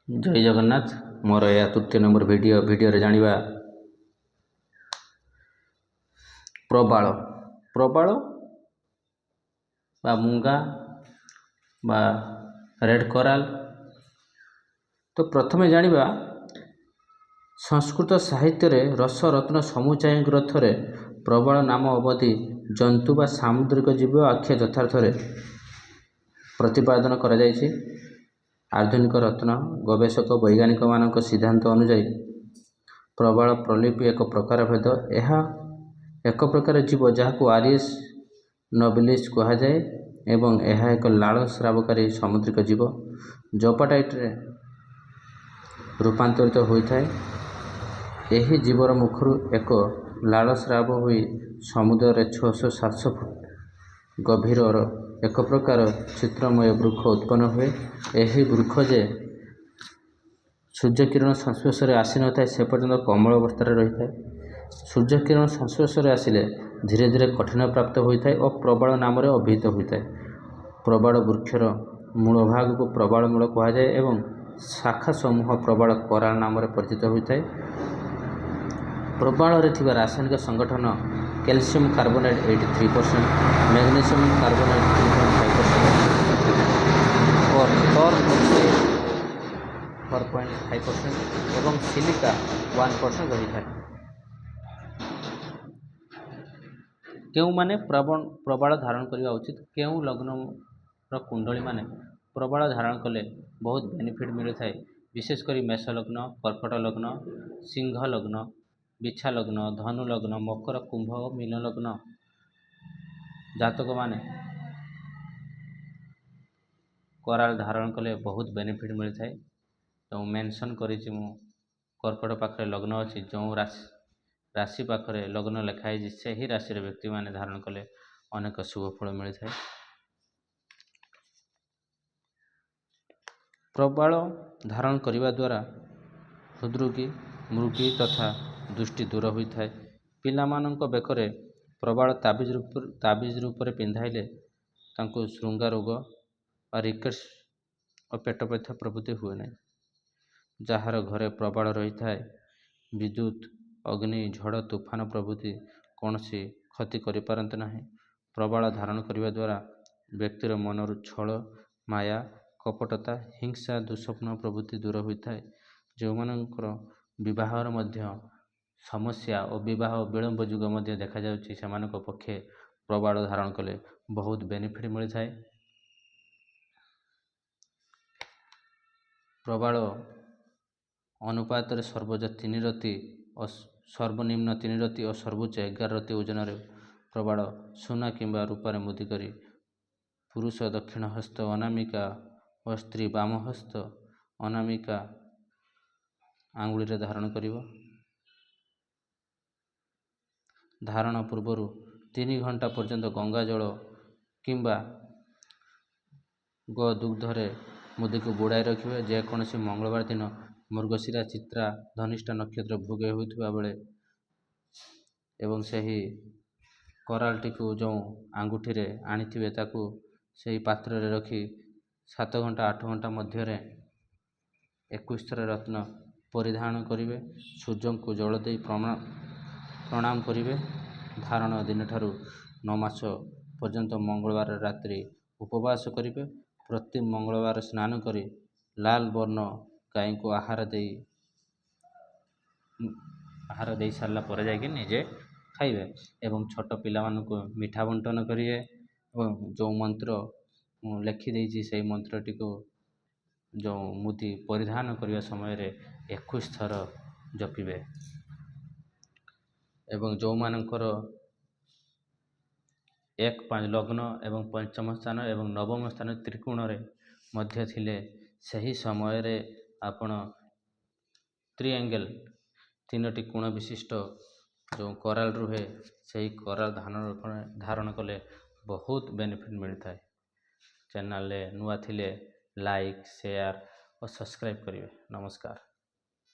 जय जगन्नाथ। मोर यह तृतीय नंबर वीडियो जानिबा प्रबाल प्रबाल बा मूंगा बा रेड कोराल। तो प्रथमे जानिबा संस्कृत साहित्य रे रस रत्न समुच्चय ग्रंथरे प्रबाल नाम अवधि जंतु बा सामुद्रिक जीव आख्या यथार्थरे प्रतिपादन करा जायछि। आधुनिक रत्न गवेषक वैज्ञानिक मानक सिद्धांत अनुसार प्रबाल प्रलिपि एक प्रकार भेद। यह एक प्रकार जीव जहाँ आरिस नोबिलिस कहा जाए एवं यह एक लाल स्रावकारी समुद्रिक जीव जोपाटाइट्रे रूपांतरित होता है। यही जीवर मुखर एक लाल स्राव हुई समुद्र 600-700 फुट गभीर एक प्रकार चित्रमय वृक्ष उत्पन्न हुए। यही वृक्ष जे सूर्य किरण संस्पर्श आसी न था से पर्यंत कोमल अवस्था रही है। सूर्य किरण संस्पर्श आसिले धीरे धीरे कठिन प्राप्त होता है और प्रबाल नाम अभिहित होता है। प्रबाल वृक्षर मूल भाग को प्रबाल मूल कहा जाए एवं शाखा समूह प्रबाल कोराल नाम परिचित होता है। प्रबाल रे रासायनिक संगठन कैल्शियम कार्बोनेट 83%, मैग्नीशियम कार्बोनेट 3.5% और टॉर ऑक्साइड 4.5% एवं सिलिका 1% रही है। क्यों माने प्रबाल धारण करने उचित, क्यों लग्न कुंडली माने प्रबाल धारण कले बहुत बेनिफिट मिलता है। विशेषकर मेष लग्न, कर्कट लग्न, सिंह लग्न, बिछा लग्न, धनु लग्न, मकर, कुंभ और मीन लग्न जातक माने कोराल धारण कले बहुत बेनिफिट मिलता है। तो मेंशन करिछि मु कर्कट पाखरे लग्न अच्छी जो राशि पाखरे लग्न लिखाई से ही राशि व्यक्ति माने धारण कले अनेक शुभ फल मिलता है। प्रबाल धारण करने द्वारा हृदरोगी, मृगी तथा दृष्टि दूर होता है। पिलामानंक बेकरे प्रबाल ताबिज रूप पिंधाइले तांको श्रृंगा रोग और रिकेट्स और पेट व्यथा प्रभृति हुए नहीं। जार घरे प्रबाल रही है विद्युत, अग्नि, झड़, तूफान प्रभृति कौन सी क्षति करिपारंते नहीं। प्रबाल धारण करने द्वारा व्यक्तिर मनरु छल, माया, कपटता, हिंसा, दुस्वप्न प्रभृति दूर होता है। जो मानकर विवाहर मध्य समस्या और विवाह विलंब जुग मध्य देखा जाउछि सेमानक पक्षे प्रबाल धारण कले बहुत बेनिफिट मिलता है। प्रबाल अनुपात सर्वोच्च 3 रति और सर्वनिम्न 3 रति और सर्वोच्च 11 रति ओजन प्रबाल सोना किंबा रूपार मुदी करी पुरुष दक्षिण हस्त अनामिका और स्त्री बाम हस्त अनामिका आंगुली रे धारण करिवो। धारण पूर्वर 3 घंटा पर्यंत गंगा जल किंबा गो दुग्धरे मुदी को बुड़ाई रखिए। जेकोसी मंगलवार दिन मृगशिरा, चित्रा, धनिष्ठा नक्षत्र भोगे होता बेले एवं सही करालटी को जो आंगुठी रे आनी ताकू सही पात्र रे रखी 7 घंटा 8 घंटा मध्य 21 थर रत्न परिधान करेंगे। सूर्य को जल दे प्रणाम करेंगे। धारण दिन ठारू 9 मास पर्यंत मंगलवार रात्रि उपवास करेंगे। प्रति मंगलवार स्नान करी लाल वर्ण गाय को आहार दे सारा पर जाकि निजे खाइबे एवं छोट पिला को मिठा बंटन करिए एवं जो मंत्र लिखि देछि से मंत्रटी को जो मुदी परिधान करने समय 21 थर जपिबे एवं जो मानकर 1-5 लग्न एवं पंचम स्थान एवं नवम स्थान त्रिकोण रे मध्य थिले सही समय रे आपण त्रिएंगल 3टी कोण विशिष्ट जो कोराल रुहे सही कोराल धारण कले बहुत बेनिफिट मिलता है। चैनल नुआ थिले लाइक, शेयर और सब्सक्राइब करिए। नमस्कार।